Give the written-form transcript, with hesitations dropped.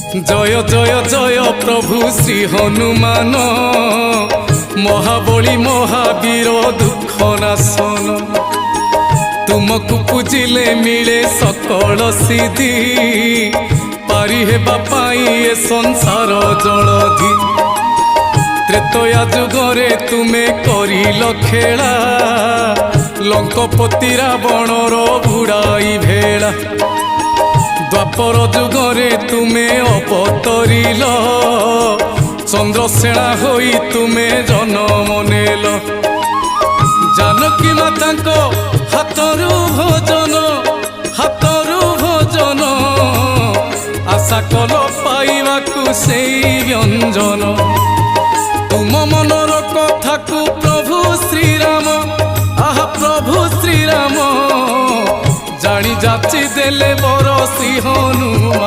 जय जय जय प्रभु श्री हनुमान महाबली महावीर दुख नाशन। तुमको पूजिले मिले सकल सिद्धि पारी हेबा पाई ए संसार जलधि। त्रेतया जुगरे तुमे करिल खेला लंकपति रावणर बुड़ाई भेला। द्वापर जुगरे तुमे अवतरिल चंद्रसेना होई तुमे जन्म नेल। जानकी माता हाथरू भोजन आशा कल पाइबाकु सेई व्यंजन। तुम मनर कथा को प्रभु श्रीराम आहा प्रभु श्रीराम जानी जाची देले बर श्री हनुमान।